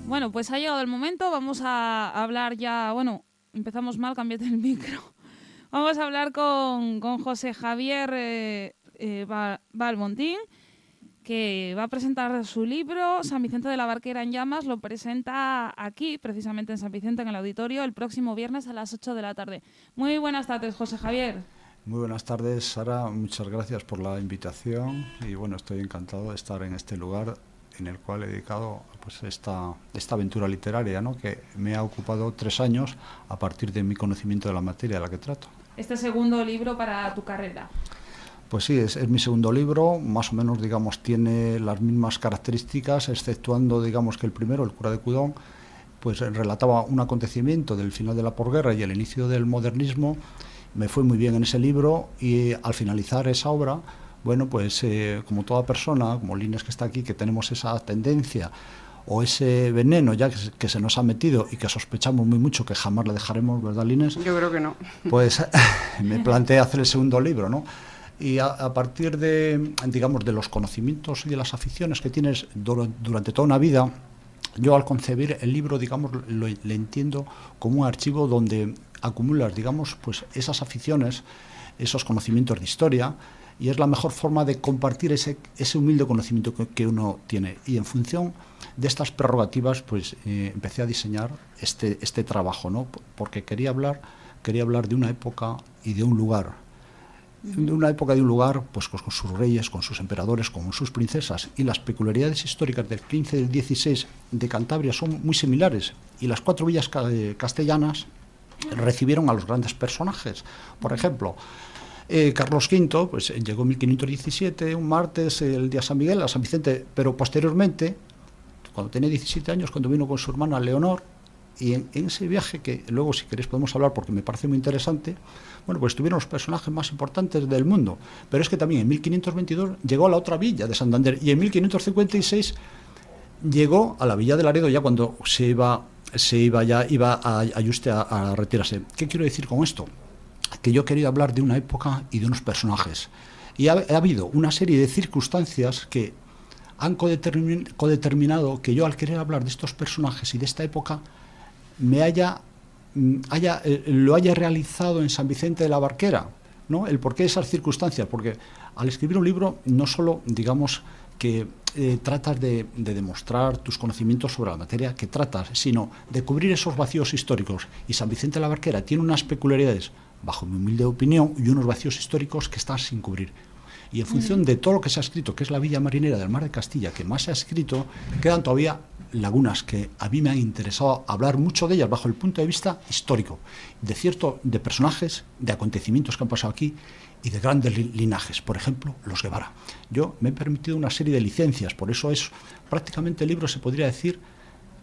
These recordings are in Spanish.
Bueno, pues ha llegado el momento, vamos a hablar ya, bueno, empezamos mal, cámbiate el micro. Vamos a hablar con José Javier Balmontín, que va a presentar su libro, San Vicente de la Barquera en llamas. Lo presenta aquí, precisamente en San Vicente, en el auditorio, el próximo viernes a las 8 de la tarde. Muy buenas tardes, José Javier. Muy buenas tardes, Sara. Muchas gracias por la invitación y bueno, estoy encantado de estar en este lugar en el cual he dedicado pues esta aventura literaria, ¿no?, que me ha ocupado 3 años a partir de mi conocimiento de la materia de la que trato. Este segundo libro para tu carrera. Pues sí, es mi segundo libro, más o menos, digamos, tiene las mismas características, exceptuando, digamos, que el primero, El cura de Cudón, pues relataba un acontecimiento del final de la posguerra y el inicio del modernismo. Me fue muy bien en ese libro y al finalizar esa obra, bueno, pues como toda persona, como Lines que está aquí, que tenemos esa tendencia o ese veneno ya que se nos ha metido y que sospechamos muy mucho que jamás le dejaremos, ¿verdad, Lines? Yo creo que no. Pues me planteé hacer el segundo libro, ¿no? Y a partir de, digamos, de los conocimientos y de las aficiones que tienes durante toda una vida, yo al concebir el libro, digamos, le entiendo como un archivo donde acumulas, digamos, pues esas aficiones, esos conocimientos de historia, y es la mejor forma de compartir ese humilde conocimiento que uno tiene. Y en función de estas prerrogativas, pues empecé a diseñar este trabajo, ¿no? Porque quería hablar de una época y de un lugar. De una época y de un lugar, pues con sus reyes, con sus emperadores, con sus princesas, y las peculiaridades históricas del 15 y del 16 de Cantabria son muy similares, y las 4 villas castellanas recibieron a los grandes personajes. Por ejemplo, Carlos V pues llegó en 1517, un martes, el día San Miguel, a San Vicente, pero posteriormente, cuando tenía 17 años, cuando vino con su hermana Leonor, y en ese viaje, que luego si queréis podemos hablar porque me parece muy interesante, bueno, pues estuvieron los personajes más importantes del mundo. Pero es que también en 1522 llegó a la otra villa de Santander, y en 1556 llegó a la villa de Laredo, ya cuando iba a Ayuste a retirarse. ¿Qué quiero decir con esto? Que yo he querido hablar de una época y de unos personajes. Y ha habido una serie de circunstancias que han codeterminado que yo, al querer hablar de estos personajes y de esta época, lo haya realizado en San Vicente de la Barquera, ¿no? El porqué de esas circunstancias, porque al escribir un libro no solo, digamos, que tratas de demostrar tus conocimientos sobre la materia que tratas, sino de cubrir esos vacíos históricos. Y San Vicente de la Barquera tiene unas peculiaridades, bajo mi humilde opinión, y unos vacíos históricos que están sin cubrir. Y en función de todo lo que se ha escrito, que es la villa marinera del Mar de Castilla, que más se ha escrito, quedan todavía lagunas que a mí me han interesado hablar mucho de ellas bajo el punto de vista histórico, de personajes, de acontecimientos que han pasado aquí y de grandes linajes, por ejemplo, los Guevara. Yo me he permitido una serie de licencias, por eso es prácticamente el libro, se podría decir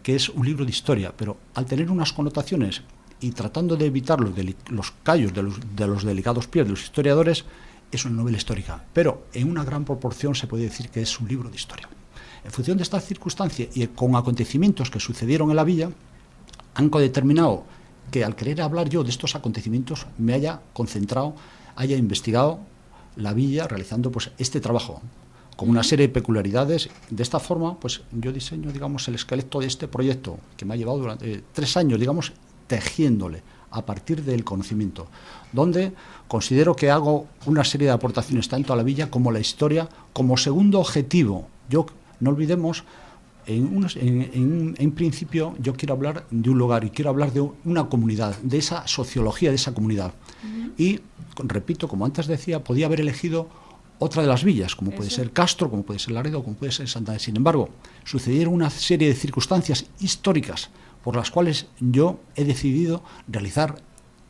que es un libro de historia, pero al tener unas connotaciones y tratando de evitar los callos de los delicados pies de los historiadores, es una novela histórica, pero en una gran proporción se puede decir que es un libro de historia. En función de esta circunstancia y con acontecimientos que sucedieron en la villa, han codeterminado que al querer hablar yo de estos acontecimientos me haya concentrado, haya investigado la villa realizando pues este trabajo con una serie de peculiaridades. De esta forma, pues yo diseño, digamos, el esqueleto de este proyecto que me ha llevado durante 3 años, digamos, tejiéndole a partir del conocimiento, donde considero que hago una serie de aportaciones tanto a la villa como a la historia, como segundo objetivo. No olvidemos, en principio yo quiero hablar de un lugar y quiero hablar de una comunidad, de esa sociología de esa comunidad. Y, repito, como antes decía, podía haber elegido otra de las villas, como puede ser Castro, como puede ser Laredo, como puede ser Santander. Sin embargo, sucedieron una serie de circunstancias históricas por las cuales yo he decidido realizar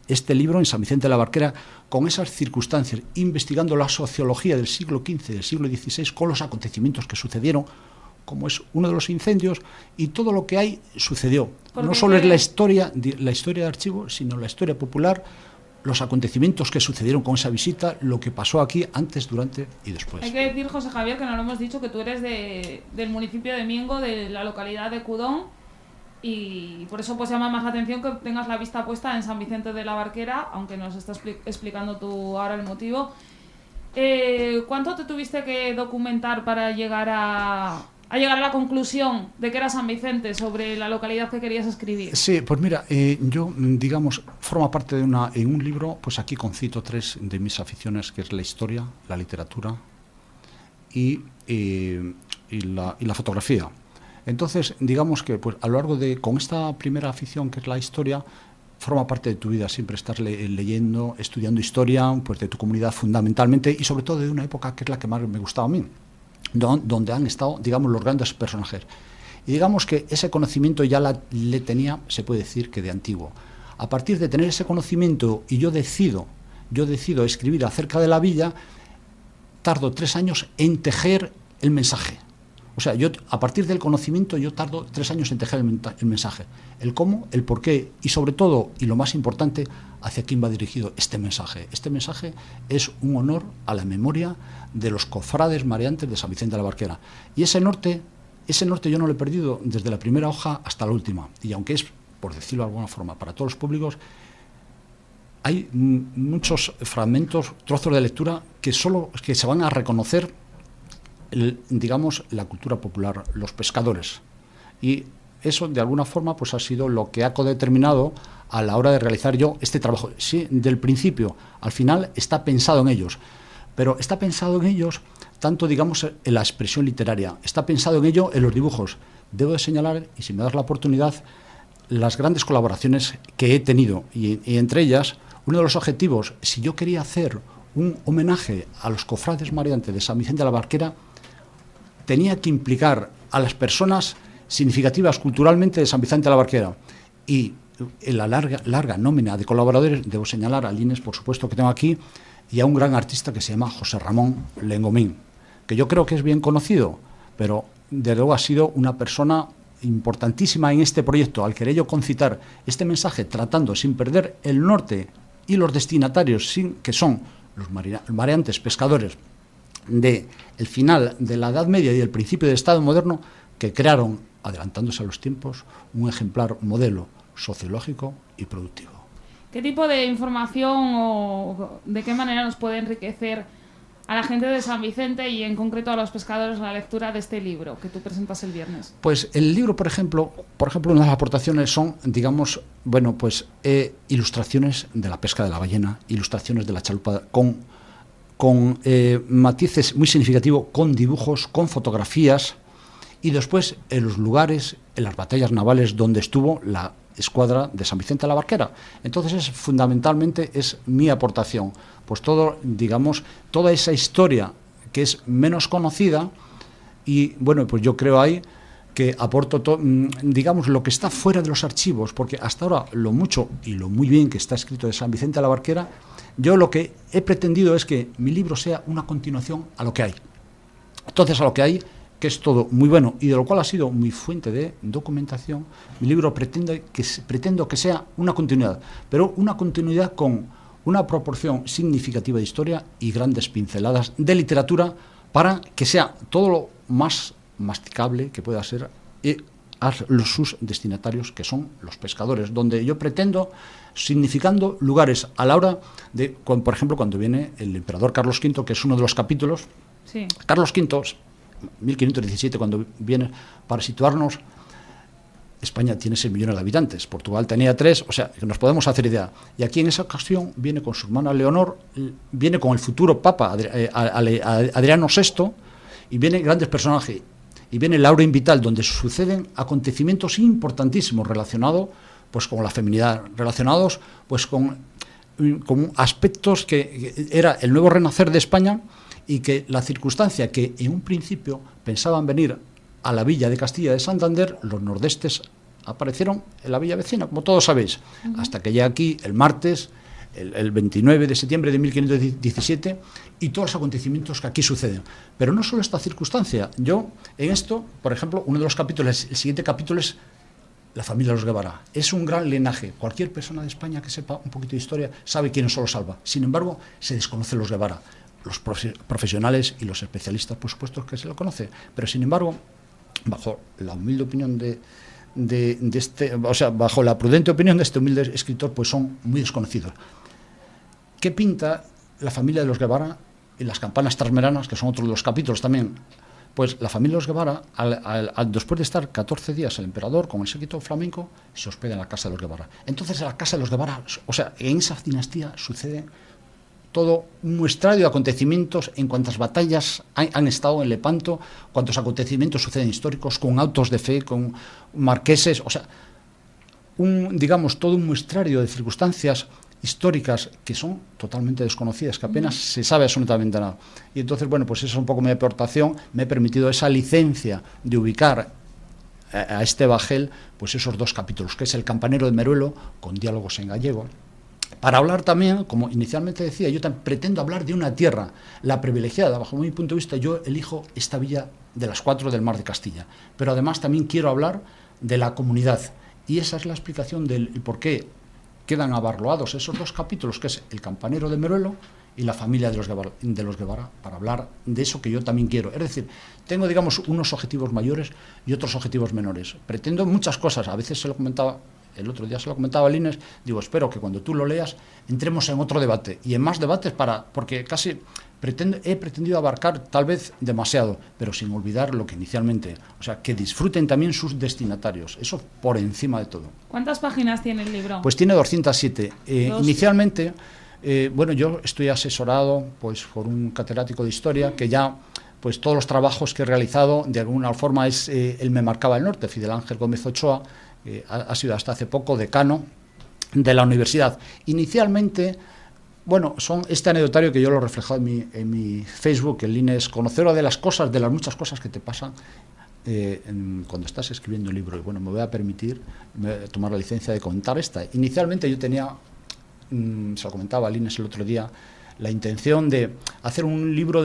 este libro en San Vicente de la Barquera con esas circunstancias, investigando la sociología del siglo XV y del siglo XVI con los acontecimientos que sucedieron, como es uno de los incendios, y todo lo que ahí sucedió. No solo es la historia de archivo, sino la historia popular, los acontecimientos que sucedieron con esa visita, lo que pasó aquí antes, durante y después. Hay que decir, José Javier, que no lo hemos dicho, que tú eres del municipio de Miengo, de la localidad de Cudón, y por eso pues llama más la atención que tengas la vista puesta en San Vicente de la Barquera, aunque nos estás explicando tú ahora el motivo. ¿Cuánto te tuviste que documentar para llegar a llegar a la conclusión de que era San Vicente sobre la localidad que querías escribir? Sí, pues mira, yo, digamos, forma parte de en un libro, pues aquí concito tres de mis aficiones, que es la historia, la literatura y la fotografía. Entonces, digamos que pues a lo largo con esta primera afición, que es la historia, forma parte de tu vida, siempre estar leyendo, estudiando historia, pues de tu comunidad fundamentalmente, y sobre todo de una época que es la que más me gustaba a mí, donde han estado, digamos, los grandes personajes. Y digamos que ese conocimiento ya le tenía, se puede decir, que de antiguo. A partir de tener ese conocimiento y yo decido escribir acerca de la villa, tardo 3 años en tejer el mensaje. O sea, yo a partir del conocimiento yo tardo 3 años en tejer el mensaje. El cómo, el por qué y sobre todo, y lo más importante, hacia quién va dirigido este mensaje. Este mensaje es un honor a la memoria de los cofrades mareantes de San Vicente de la Barquera. Y ese norte yo no lo he perdido desde la primera hoja hasta la última. Y aunque es, por decirlo de alguna forma, para todos los públicos, hay muchos fragmentos, trozos de lectura que se van a reconocer, digamos, la cultura popular, los pescadores. Y eso, de alguna forma, pues ha sido lo que ha codeterminado a la hora de realizar yo este trabajo. Sí, del principio al final está pensado en ellos, pero está pensado en ellos tanto, digamos, en la expresión literaria, está pensado en ello en los dibujos. Debo de señalar, y si me das la oportunidad, las grandes colaboraciones que he tenido, y entre ellas, uno de los objetivos, si yo quería hacer un homenaje a los cofrades mareantes de San Vicente de la Barquera, tenía que implicar a las personas significativas culturalmente de San Vicente de la Barquera. Y en la larga nómina de colaboradores debo señalar a Lines, por supuesto, que tengo aquí, y a un gran artista que se llama José Ramón Lengomín, que yo creo que es bien conocido, pero desde luego ha sido una persona importantísima en este proyecto, al querer yo concitar este mensaje tratando sin perder el norte y los destinatarios, que son los mareantes pescadores del final de la Edad Media y el principio del Estado moderno, que crearon, adelantándose a los tiempos, un ejemplar modelo sociológico y productivo. ¿Qué tipo de información o de qué manera nos puede enriquecer a la gente de San Vicente y en concreto a los pescadores la lectura de este libro que tú presentas el viernes? Pues el libro, por ejemplo, una de las aportaciones son, digamos, bueno, pues ilustraciones de la pesca de la ballena, ilustraciones de la chalupa con matices muy significativos, con dibujos, con fotografías, y después en los lugares, en las batallas navales donde estuvo la escuadra de San Vicente de la Barquera. Entonces, fundamentalmente es mi aportación, pues digamos, toda esa historia que es menos conocida, y bueno, pues yo creo ahí que aporto, digamos, lo que está fuera de los archivos, porque hasta ahora lo mucho y lo muy bien que está escrito de San Vicente de la Barquera, yo lo que he pretendido es que mi libro sea una continuación a lo que hay. Entonces, a lo que hay, que es todo muy bueno y de lo cual ha sido mi fuente de documentación, mi libro pretendo que sea una continuidad, pero una continuidad con una proporción significativa de historia y grandes pinceladas de literatura para que sea todo lo más masticable que pueda ser a sus destinatarios, que son los pescadores, donde yo pretendo, significando lugares a la hora de, por ejemplo, cuando viene el emperador Carlos V, que es uno de los capítulos. Sí. Carlos V, 1517, cuando viene, para situarnos, España tiene 6 millones de habitantes, Portugal tenía 3, o sea, que nos podemos hacer idea. Y aquí en esa ocasión viene con su hermana Leonor, viene con el futuro Papa Adriano VI, y vienen grandes personajes. Y viene el Aureum Vital, donde suceden acontecimientos importantísimos relacionados pues, con la feminidad, relacionados pues, con aspectos que era el nuevo renacer de España, y que la circunstancia que en un principio pensaban venir a la villa de Castilla de Santander, los nordestes aparecieron en la villa vecina, como todos sabéis, hasta que llega aquí el martes, el 29 de septiembre de 1517, y todos los acontecimientos que aquí suceden. Pero no solo esta circunstancia. Yo, en esto, por ejemplo, uno de los capítulos, el siguiente capítulo es la familia de los Guevara. Es un gran linaje. Cualquier persona de España que sepa un poquito de historia sabe quiénes son los Alba. Sin embargo, se desconocen los Guevara. Los profesionales y los especialistas, por supuesto, que se lo conocen. Pero, sin embargo, bajo la humilde opinión bajo la prudente opinión de este humilde escritor, pues son muy desconocidos. ¿Qué pinta la familia de los Guevara y las campanas trasmeranas, que son otro de los capítulos también. Pues la familia de los Guevara, después de estar 14 días el emperador con el séquito flamenco, se hospeda en la casa de los Guevara. Entonces en la casa de los Guevara, o sea, en esa dinastía sucede todo un muestrario de acontecimientos en cuantas batallas han estado en Lepanto, cuántos acontecimientos suceden históricos, con autos de fe, con marqueses, o sea, digamos, todo un muestrario de circunstancias históricas que son totalmente desconocidas, que apenas se sabe absolutamente nada. Y entonces, bueno, pues esa es un poco mi aportación, me he permitido esa licencia de ubicar a este bajel, pues esos 2 capítulos, que es El campanero de Meruelo, con diálogos en gallego, para hablar también, como inicialmente decía, yo pretendo hablar de una tierra, la privilegiada, bajo mi punto de vista, yo elijo esta villa de las 4 del Mar de Castilla, pero además también quiero hablar de la comunidad, y esa es la explicación del por qué quedan abarloados esos 2 capítulos, que es El campanero de Meruelo y la familia de los Guevara, para hablar de eso que yo también quiero. Es decir, tengo, digamos, unos objetivos mayores y otros objetivos menores. Pretendo muchas cosas, a veces el otro día se lo comentaba a Lines, digo, espero que cuando tú lo leas entremos en otro debate, y en más debates, porque casi he pretendido abarcar tal vez demasiado, pero sin olvidar lo que inicialmente, o sea, que disfruten también sus destinatarios, eso por encima de todo. ¿Cuántas páginas tiene el libro? Pues tiene 207. Inicialmente, bueno, yo estoy asesorado pues por un catedrático de historia que ya, pues todos los trabajos que he realizado, de alguna forma él me marcaba el norte, Fidel Ángel Gómez Ochoa, ha sido hasta hace poco decano de la universidad. Inicialmente, bueno, son este anecdotario que yo lo he reflejado en mi Facebook, el Lines, conocedora de las cosas, de las muchas cosas que te pasan cuando estás escribiendo un libro. Y bueno, me voy a permitir tomar la licencia de contar esta. Inicialmente yo tenía, se lo comentaba a Lines el otro día, la intención de hacer un libro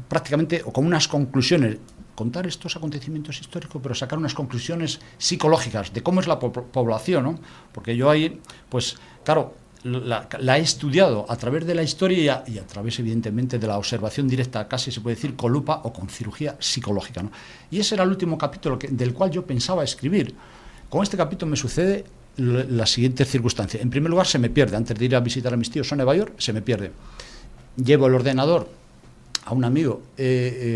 prácticamente o con unas conclusiones, contar estos acontecimientos históricos, pero sacar unas conclusiones psicológicas de cómo es la población, ¿no? Porque yo ahí, pues claro, la he estudiado a través de la historia y a través, evidentemente, de la observación directa, casi se puede decir con lupa o con cirugía psicológica, ¿no? Y ese era el último capítulo del cual yo pensaba escribir. Con este capítulo me sucede la siguiente circunstancia. En primer lugar, se me pierde. Antes de ir a visitar a mis tíos a Nueva York, se me pierde. Llevo el ordenador a un amigo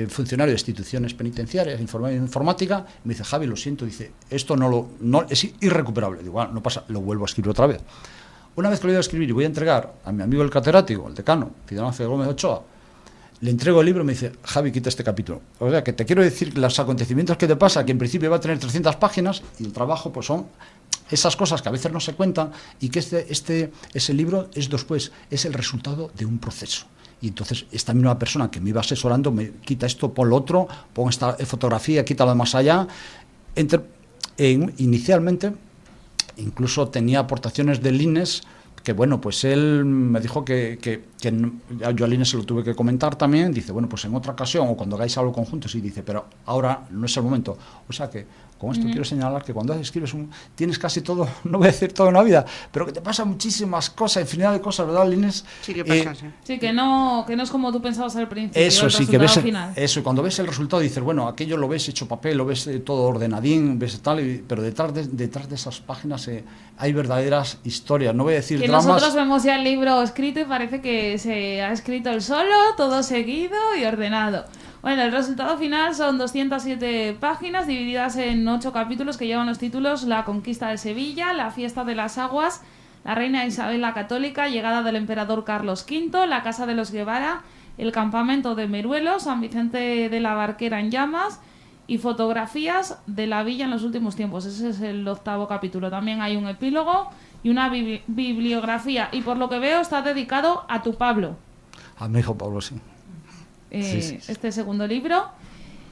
funcionario de instituciones penitenciarias, informática, me dice, Javi, lo siento, dice, esto no es irrecuperable. Digo, bueno, no pasa, lo vuelvo a escribir otra vez. Una vez que lo voy a escribir y voy a entregar a mi amigo el catedrático, el decano, Fidel Ángel Gómez Ochoa, le entrego el libro y me dice, Javi, quita este capítulo. O sea, que te quiero decir los acontecimientos que te pasa, que en principio va a tener 300 páginas, y el trabajo pues son esas cosas que a veces no se cuentan, y que ese libro es el resultado de un proceso. Y entonces esta misma persona que me iba asesorando me quita esto, pon lo otro, pon esta fotografía, quítalo de más allá. Inicialmente incluso tenía aportaciones de Lines, que bueno, pues él me dijo que yo a Lines se lo tuve que comentar también, dice, bueno, pues en otra ocasión o cuando hagáis algo conjuntos, y dice, pero ahora no es el momento. O sea que con esto quiero señalar que cuando escribes tienes casi todo, no voy a decir toda una vida, pero que te pasan muchísimas cosas, infinidad de cosas, ¿verdad, Lines? Sí, que pasa, sí. Sí, que no es como tú pensabas al principio. Eso sí, que ves eso, y cuando ves el resultado dices, bueno, aquello lo ves hecho papel, lo ves todo ordenadín, ves tal, pero detrás de esas páginas hay verdaderas historias, no voy a decir que dramas. Nosotros vemos ya el libro escrito y parece que se ha escrito él solo, todo seguido y ordenado. Bueno, el resultado final son 207 páginas divididas en 8 capítulos que llevan los títulos: La conquista de Sevilla, La fiesta de las aguas, La reina Isabel la Católica, Llegada del emperador Carlos V, La casa de los Guevara, El campamento de Meruelo, San Vicente de la Barquera en llamas y Fotografías de la villa en los últimos tiempos. Ese es el 8º capítulo. También hay un epílogo y una bibliografía, y por lo que veo está dedicado a tu Pablo. A mi hijo Pablo, sí. Sí. Este segundo libro.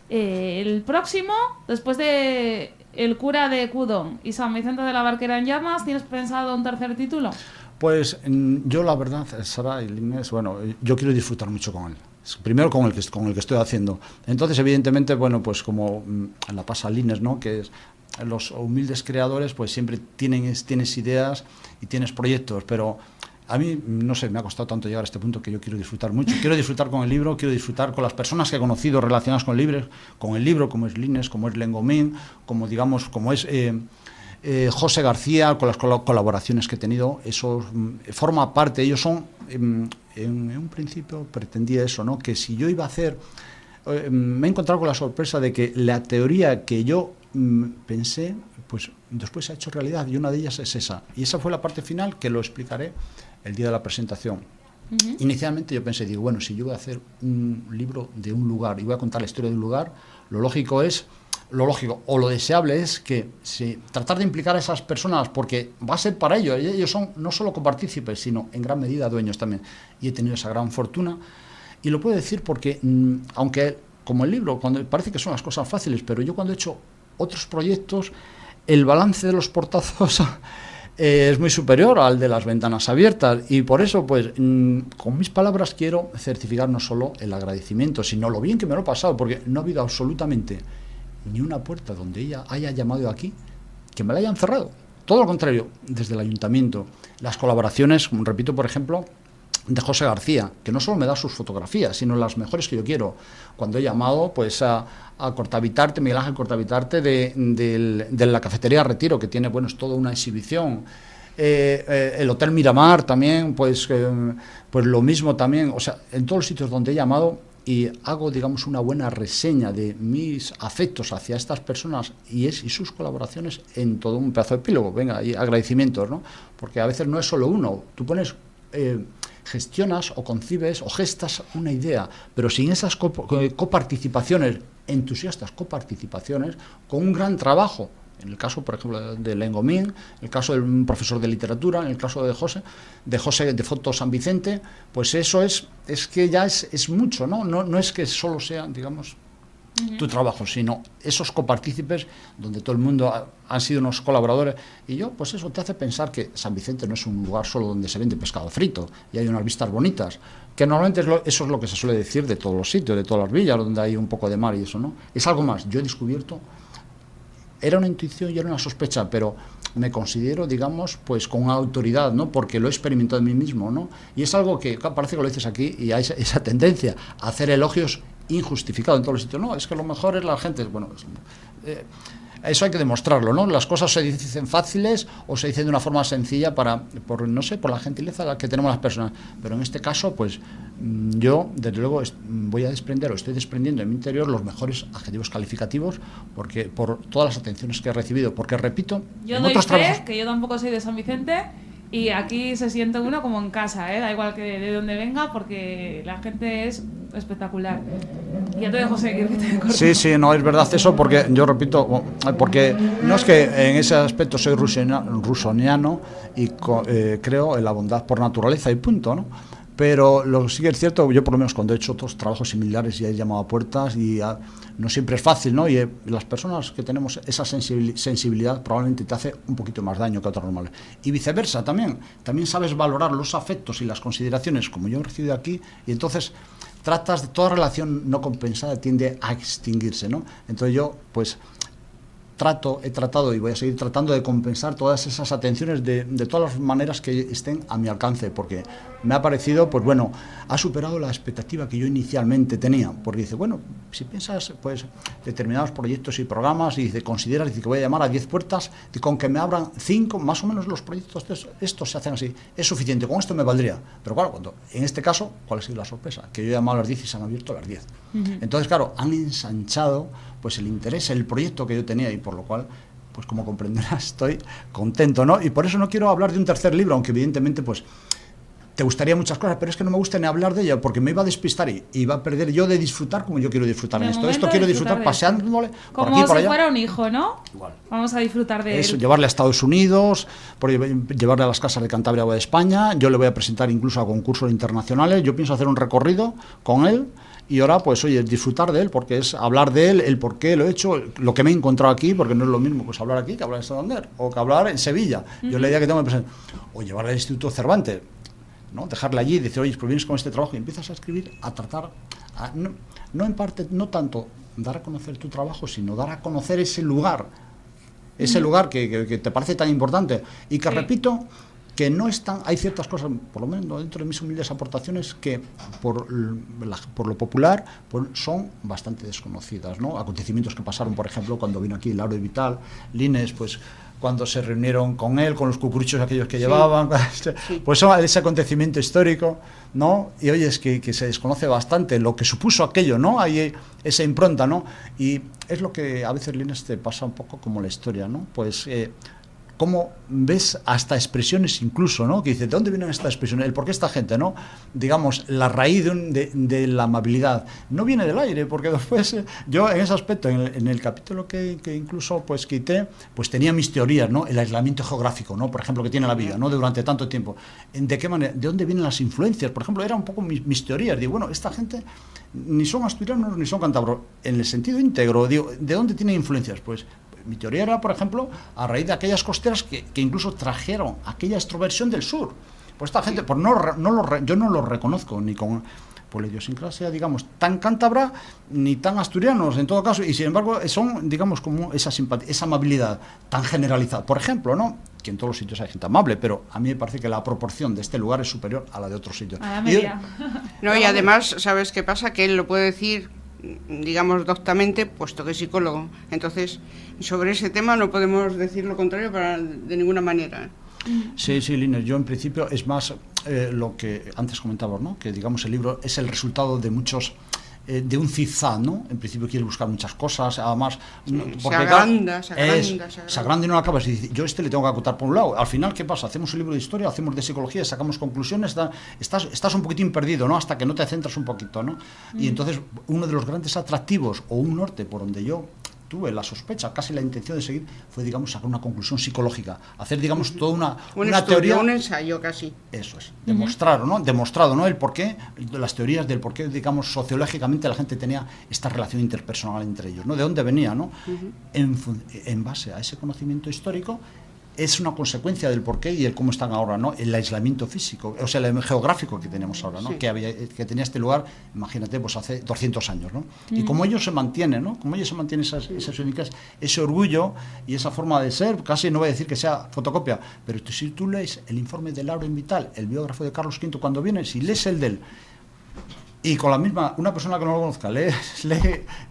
El próximo, después de El cura de Cudón y San Vicente de la Barquera en llamas, ¿tienes pensado un tercer título? Pues yo la verdad, Sara y Lines, bueno, yo quiero disfrutar mucho con él. Primero con el que estoy haciendo. Entonces, evidentemente, bueno, pues como la pasa Lines, ¿no? Que es, los humildes creadores pues siempre tienes ideas y tienes proyectos, pero a mí, no sé, me ha costado tanto llegar a este punto que yo quiero disfrutar mucho. Quiero disfrutar con el libro, quiero disfrutar con las personas que he conocido relacionadas con el libro, como es Lines, como es Lengomín, como digamos, como es José García, con las colaboraciones que he tenido. Eso forma parte, ellos son en un principio pretendía eso, ¿no? Que si yo iba a hacer... me he encontrado con la sorpresa de que la teoría que yo pensé, pues después se ha hecho realidad, y una de ellas es esa. Y esa fue la parte final, que lo explicaré el día de la presentación. Inicialmente yo pensé, digo, bueno, si yo voy a hacer un libro de un lugar y voy a contar la historia de un lugar, lo lógico o lo deseable es que tratar de implicar a esas personas, porque va a ser para ellos, y ellos son no solo copartícipes, sino en gran medida dueños también. Y he tenido esa gran fortuna, y lo puedo decir porque, aunque como el libro, cuando parece que son las cosas fáciles, pero yo cuando he hecho otros proyectos, el balance de los portazos es muy superior al de las ventanas abiertas, y por eso, pues, con mis palabras quiero certificar no solo el agradecimiento, sino lo bien que me lo he pasado, porque no ha habido absolutamente ni una puerta donde ella haya llamado aquí que me la hayan cerrado. Todo lo contrario, desde el ayuntamiento, las colaboraciones, como repito, por ejemplo, de José García, que no solo me da sus fotografías, sino las mejores que yo quiero. Cuando he llamado, pues, a Cortavitarte, Miguel Ángel Cortavitarte, de la cafetería Retiro, que tiene, bueno, es toda una exhibición. El Hotel Miramar también, pues lo mismo también. O sea, en todos los sitios donde he llamado y hago, digamos, una buena reseña de mis afectos hacia estas personas y sus colaboraciones en todo un pedazo de epílogo. Venga, y agradecimientos, ¿no? Porque a veces no es solo uno. Tú pones... gestionas o concibes o gestas una idea, pero sin esas coparticipaciones, entusiastas coparticipaciones, con un gran trabajo, en el caso, por ejemplo, de Lengomín, en el caso de un profesor de literatura, en el caso de José de Foto San Vicente, pues eso es que ya es mucho, ¿no? No es que solo sea, digamos, tu trabajo, sino esos copartícipes donde todo el mundo han sido unos colaboradores, y yo, pues eso te hace pensar que San Vicente no es un lugar solo donde se vende pescado frito y hay unas vistas bonitas, que normalmente eso es lo que se suele decir de todos los sitios, de todas las villas donde hay un poco de mar y eso, ¿no? Es algo más. Yo he descubierto, era una intuición y era una sospecha, pero me considero, digamos, pues con una autoridad, ¿no? Porque lo he experimentado en mí mismo, ¿no? Y es algo que parece que lo dices aquí y hay esa tendencia a hacer elogios injustificado en todos los sitios. No, es que lo mejor es la gente. Bueno, eso hay que demostrarlo, ¿no? Las cosas se dicen fáciles o se dicen de una forma sencilla por la gentileza que tenemos las personas. Pero en este caso, pues yo, desde luego, voy a estoy desprendiendo en mi interior los mejores adjetivos calificativos, porque por todas las atenciones que he recibido. Porque, repito, yo doy fe que yo tampoco soy de San Vicente, y aquí se siente uno como en casa, ¿eh? Da igual que de dónde venga, porque la gente es espectacular. Y ya te dejo seguir, que te corto. Sí, no, es verdad eso, porque yo repito, porque no es que en ese aspecto soy rusoniano y creo en la bondad por naturaleza y punto, ¿no? Pero lo que sí que es cierto, yo por lo menos cuando he hecho otros trabajos similares y he llamado a puertas y no siempre es fácil, ¿no? Y las personas que tenemos esa sensibilidad probablemente te hace un poquito más daño que otras normales. Y viceversa también sabes valorar los afectos y las consideraciones como yo he recibido aquí, y entonces tratas de toda relación no compensada tiende a extinguirse, ¿no? Entonces yo, pues... he tratado y voy a seguir tratando de compensar todas esas atenciones de todas las maneras que estén a mi alcance, porque me ha parecido, pues bueno, ha superado la expectativa que yo inicialmente tenía, porque dice, bueno, si piensas, pues, determinados proyectos y programas, y consideras que voy a llamar a 10 puertas, y con que me abran 5, más o menos los proyectos estos se hacen así, es suficiente, con esto me valdría. Pero claro, en este caso, ¿cuál ha sido la sorpresa? Que yo he llamado a las 10 y se han abierto a las 10. Entonces, claro, han ensanchado pues el interés, el proyecto que yo tenía, y por lo cual, pues como comprenderás, estoy contento, ¿no? Y por eso no quiero hablar de un tercer libro, aunque evidentemente, pues, te gustaría muchas cosas, pero es que no me gusta ni hablar de ella, porque me iba a despistar y iba a perder yo de disfrutar como yo quiero disfrutar en esto. Esto quiero disfrutar paseándole por aquí y por allá. Como si fuera un hijo, ¿no? Igual. Vamos a disfrutar de eso, él. Llevarle a Estados Unidos, llevarle a las casas de Cantabria o de España. Yo le voy a presentar incluso a concursos internacionales. Yo pienso hacer un recorrido con él. Y ahora, pues, oye, disfrutar de él, porque es hablar de él, el por qué lo he hecho, lo que me he encontrado aquí, porque no es lo mismo pues hablar aquí que hablar en Santander, o que hablar en Sevilla. Yo la idea que tengo de presentar, o llevarle al Instituto Cervantes, ¿no? Dejarle allí y decir, oye, pues vienes con este trabajo y empiezas a escribir, a tratar, no en parte, no tanto dar a conocer tu trabajo, sino dar a conocer ese lugar que te parece tan importante, y que, repito, que no están, hay ciertas cosas, por lo menos dentro de mis humildes aportaciones, que por lo popular pues, son bastante desconocidas, ¿no? Acontecimientos que pasaron, por ejemplo, cuando vino aquí Lauro y Vital, Lines, pues cuando se reunieron con él, con los cucuruchos aquellos que llevaban, pues son ese acontecimiento histórico, ¿no? Y oye, es que se desconoce bastante lo que supuso aquello, ¿no? Hay esa impronta, ¿no? Y es lo que a veces, Lines, te pasa un poco como la historia, ¿no? Pues cómo ves hasta expresiones incluso, ¿no? Que dice, ¿de dónde vienen estas expresiones? El por qué esta gente, ¿no? Digamos, la raíz de la amabilidad no viene del aire, porque después yo en ese aspecto, en el capítulo que incluso pues quité, pues tenía mis teorías, ¿no? El aislamiento geográfico, ¿no? Por ejemplo, que tiene la vida, ¿no? Durante tanto tiempo. ¿De qué manera? ¿De dónde vienen las influencias? Por ejemplo, eran un poco mis teorías. Digo, bueno, esta gente ni son asturianos ni son cántabros. En el sentido íntegro, digo, ¿de dónde tienen influencias? Pues mi teoría era, por ejemplo, a raíz de aquellas costeras que incluso trajeron aquella extroversión del sur. Pues esta gente, pues yo no lo reconozco ni con por la idiosincrasia, digamos, tan cántabra ni tan asturianos, en todo caso, y sin embargo son, digamos, como esa simpatía, esa amabilidad tan generalizada. Por ejemplo, ¿no? Que en todos los sitios hay gente amable, pero a mí me parece que la proporción de este lugar es superior a la de otros sitios. A la media. Y además, ¿sabes qué pasa? Que él lo puede decir, digamos, doctamente, puesto que es psicólogo. Entonces, sobre ese tema no podemos decir lo contrario de ninguna manera. Sí, Lines, yo en principio es más lo que antes comentabas, ¿no? Que digamos el libro es el resultado de muchos de un zigzag, ¿no? En principio quieres buscar muchas cosas, además se agranda y no lo acabas y dices, yo le tengo que acotar por un lado. Al final, ¿qué pasa? Hacemos un libro de historia, hacemos de psicología, sacamos conclusiones, estás un poquitín perdido, ¿no? Hasta que no te centras un poquito, ¿no? Y entonces uno de los grandes atractivos o un norte por donde yo tuve la sospecha, casi la intención de seguir, fue, digamos, sacar una conclusión psicológica, hacer, digamos, toda una teoría, un ensayo casi. Eso es, demostrado, ¿no? El porqué, las teorías del porqué, digamos, sociológicamente la gente tenía esta relación interpersonal entre ellos, ¿no? De dónde venía, ¿no? En base a ese conocimiento histórico, es una consecuencia del porqué y el cómo están ahora, ¿no? El aislamiento físico, o sea, el geográfico que tenemos ahora, ¿no? Sí. Que tenía este lugar, imagínate, pues hace 200 años, ¿no? Y cómo ellos se mantienen, ¿no? Cómo ellos se mantienen esas únicas, ese orgullo y esa forma de ser, casi no voy a decir que sea fotocopia, pero si tú lees el informe de Lauro Vital, el biógrafo de Carlos V, cuando viene, si lees el de él, y con la misma, una persona que no lo conozca, lee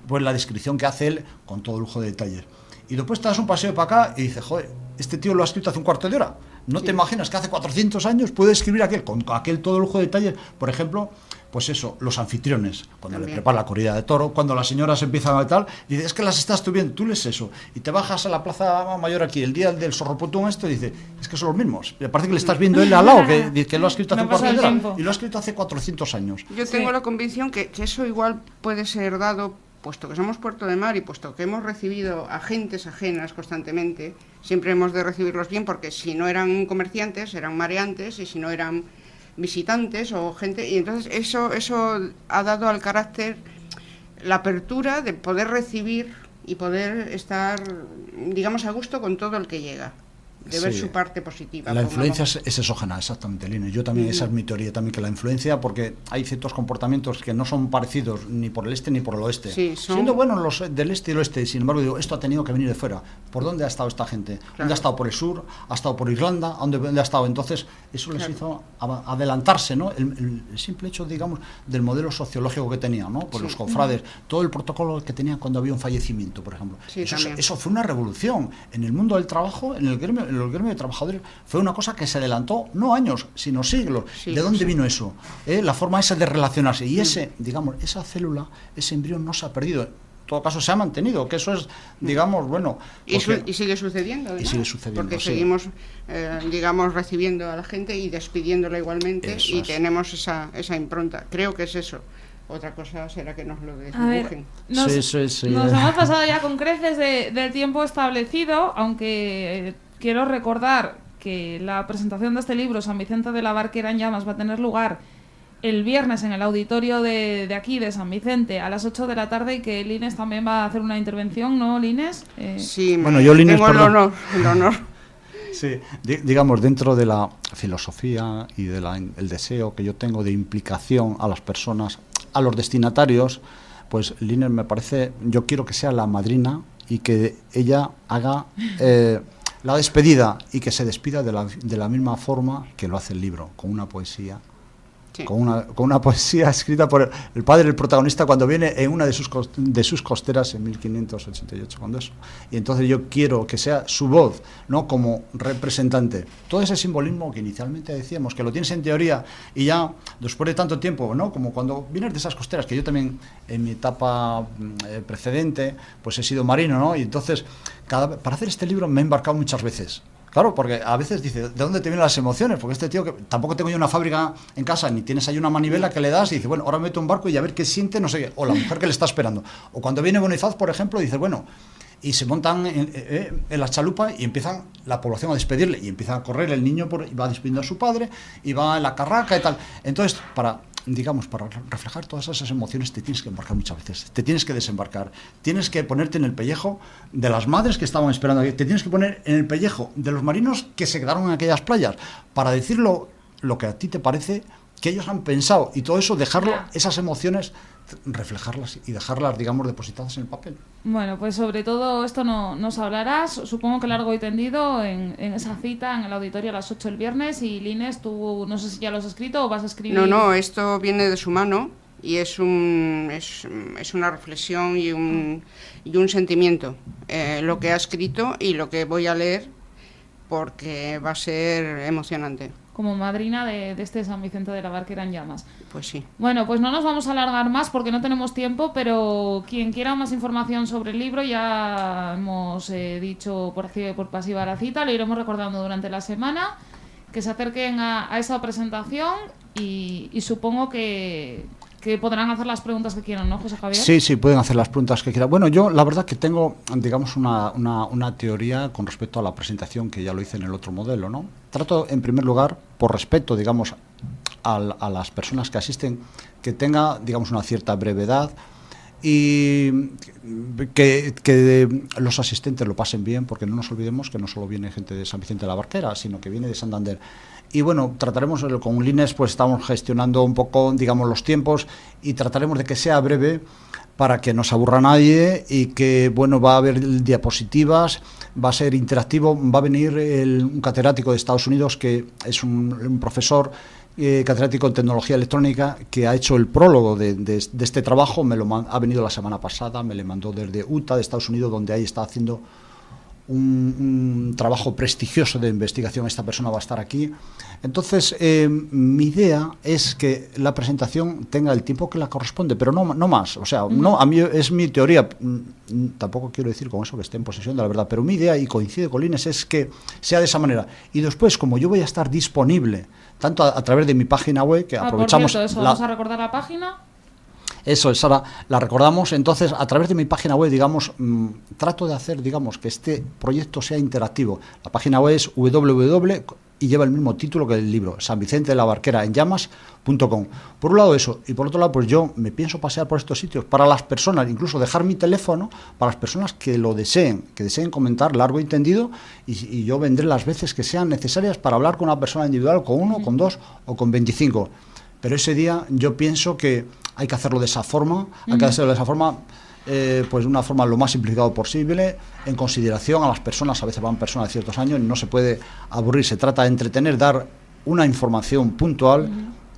pues la descripción que hace él con todo lujo de detalles. Y después te das un paseo para acá y dices, joder, este tío lo ha escrito hace un cuarto de hora. No te imaginas que hace 400 años puede escribir aquel, con aquel todo lujo de detalles. Por ejemplo, pues eso, los anfitriones, cuando le prepara la corrida de toro, cuando las señoras empiezan a tal, y dices, es que las estás tú viendo, tú lees eso, y te bajas a la Plaza Mayor aquí, el día del zorropotón y dice, es que son los mismos. Me parece que le estás viendo él al lado, que lo ha escrito hace un cuarto de hora, y lo ha escrito hace 400 años. Yo tengo la convicción que eso igual puede ser dado, puesto que somos Puerto de Mar y puesto que hemos recibido agentes ajenas constantemente, siempre hemos de recibirlos bien, porque si no eran comerciantes, eran mareantes, y si no eran visitantes o gente, y entonces eso ha dado al carácter la apertura de poder recibir y poder estar, digamos, a gusto con todo el que llega, de ver su parte positiva. La influencia es exógena, exactamente, Lines. Yo también, esa es mi teoría también, que la influencia, porque hay ciertos comportamientos que no son parecidos ni por el este ni por el oeste. Sí, siendo buenos los del este y el oeste, sin embargo, digo, esto ha tenido que venir de fuera. ¿Por dónde ha estado esta gente? Claro. ¿Dónde ha estado por el sur? ¿Ha estado por Irlanda? ¿Dónde ha estado? Entonces, eso les hizo adelantarse, ¿no? El simple hecho, digamos, del modelo sociológico que tenían, ¿no? Pues los cofrades, todo el protocolo que tenían cuando había un fallecimiento, por ejemplo. Sí, eso fue una revolución. En el mundo del trabajo, en el gremio de trabajadores, fue una cosa que se adelantó no años, sino siglos. ¿De dónde vino eso? La forma esa de relacionarse. Y digamos, esa célula, ese embrión no se ha perdido. En todo caso se ha mantenido, que eso es, digamos, bueno... Y sigue sucediendo, y sigue sucediendo, porque seguimos, digamos, recibiendo a la gente y despidiéndola igualmente, eso y tenemos esa impronta. Creo que es eso. Otra cosa será que nos lo desdibujen. Nos hemos pasado ya con creces del tiempo establecido, aunque... Quiero recordar que la presentación de este libro, San Vicente de la Barquera en Llamas, va a tener lugar el viernes en el auditorio de aquí, de San Vicente, a las 8 de la tarde, y que Lines también va a hacer una intervención, ¿no, Lines? Sí, bueno, yo, Lines, tengo el honor. Sí, digamos, dentro de la filosofía y el deseo que yo tengo de implicación a las personas, a los destinatarios, pues Lines me parece, yo quiero que sea la madrina y que ella haga... la despedida y que se despida de la misma forma que lo hace el libro, con una poesía. Sí. Con una poesía escrita por el padre del protagonista cuando viene en una de sus costeras en 1588, cuando eso. Y entonces yo quiero que sea su voz, ¿no?, como representante. Todo ese simbolismo que inicialmente decíamos, que lo tienes en teoría y ya después de tanto tiempo, ¿no?, como cuando vienes de esas costeras, que yo también en mi etapa precedente pues he sido marino, ¿no?, y entonces para hacer este libro me he embarcado muchas veces. Claro, porque a veces dice, ¿de dónde te vienen las emociones? Porque este tío, que tampoco tengo yo una fábrica en casa, ni tienes ahí una manivela que le das y dice, bueno, ahora me meto un barco y a ver qué siente, no sé qué, o la mujer que le está esperando. O cuando viene Bonifaz, por ejemplo, dice, bueno, y se montan en la chalupa y empiezan la población a despedirle, y empieza a correr el niño, y va despidiendo a su padre, y va en la carraca y tal. Entonces, para reflejar todas esas emociones te tienes que embarcar muchas veces, te tienes que desembarcar, tienes que ponerte en el pellejo de las madres que estaban esperando aquí, te tienes que poner en el pellejo de los marinos que se quedaron en aquellas playas, para decirlo lo que a ti te parece que ellos han pensado, y todo eso, dejarlo, esas emociones, reflejarlas y dejarlas, digamos, depositadas en el papel. Bueno, pues sobre todo esto nos hablarás, supongo que largo y tendido, en esa cita en el auditorio a las 8 el viernes. Y Lines, tú no sé si ya lo has escrito o vas a escribir. No, esto viene de su mano y es una reflexión y un sentimiento, lo que ha escrito y lo que voy a leer, porque va a ser emocionante. Como madrina de este San Vicente de la Barquera en llamas. Pues sí. Bueno, pues no nos vamos a alargar más porque no tenemos tiempo, pero quien quiera más información sobre el libro, ya hemos dicho por activa y por pasiva la cita, lo iremos recordando durante la semana, que se acerquen a esa presentación y supongo que podrán hacer las preguntas que quieran, ¿no, José Javier? Sí, pueden hacer las preguntas que quieran. Bueno, yo la verdad que tengo, digamos, una teoría con respecto a la presentación, que ya lo hice en el otro modelo, ¿no? Trato, en primer lugar, por respeto, digamos, a las personas que asisten, que tenga, digamos, una cierta brevedad y que los asistentes lo pasen bien, porque no nos olvidemos que no solo viene gente de San Vicente de la Barquera, sino que viene de Santander. Y bueno, trataremos con Lines, pues estamos gestionando un poco, digamos, los tiempos, y trataremos de que sea breve para que no se aburra nadie, y que, bueno, va a haber diapositivas, va a ser interactivo, va a venir un catedrático de Estados Unidos, que es un profesor catedrático en tecnología electrónica, que ha hecho el prólogo de este trabajo. Ha venido la semana pasada, me le mandó desde Utah, de Estados Unidos, donde ahí está haciendo un trabajo prestigioso de investigación. Esta persona va a estar aquí. Entonces, mi idea es que la presentación tenga el tiempo que la corresponde, pero no más. O sea, no, a mí es mi teoría. Tampoco quiero decir con eso que esté en posesión de la verdad, pero mi idea, y coincide con Lines, es que sea de esa manera. Y después, como yo voy a estar disponible tanto a través de mi página web, que aprovechamos... Por cierto, ¿vamos a recordar la página? Eso es, Sara, la recordamos. Entonces, a través de mi página web, digamos, trato de hacer, digamos, que este proyecto sea interactivo. La página web es www, y lleva el mismo título que el libro, sanvicentedelabarqueraenllamas.com. Por un lado eso, y por otro lado, pues yo me pienso pasear por estos sitios para las personas, incluso dejar mi teléfono para las personas que lo deseen, comentar largo y tendido, y yo vendré las veces que sean necesarias para hablar con una persona individual, con uno, con dos o con 25. Pero ese día yo pienso que hay que hacerlo de esa forma, pues de una forma lo más simplificado posible, en consideración a las personas. A veces van personas de ciertos años y no se puede aburrir, se trata de entretener, dar una información puntual.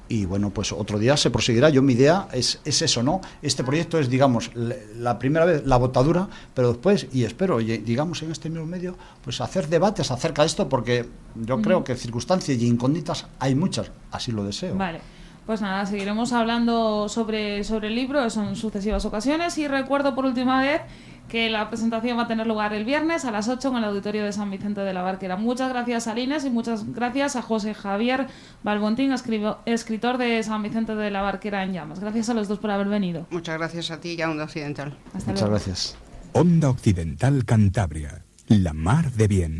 Y bueno, pues otro día se proseguirá. Mi idea es eso, ¿no? Este proyecto es, digamos, la primera vez, la botadura, pero después, y espero, digamos, en este mismo medio, pues hacer debates acerca de esto, porque yo creo que circunstancias y incógnitas hay muchas, así lo deseo. Vale. Pues nada, seguiremos hablando sobre el libro, eso en sucesivas ocasiones, y recuerdo por última vez que la presentación va a tener lugar el viernes a las 8 en el auditorio de San Vicente de la Barquera. Muchas gracias a Lines y muchas gracias a José Javier Balbontín, escritor de San Vicente de la Barquera en llamas. Gracias a los dos por haber venido. Muchas gracias a ti y a Onda Occidental. Muchas gracias. Onda Occidental Cantabria, la mar de bien.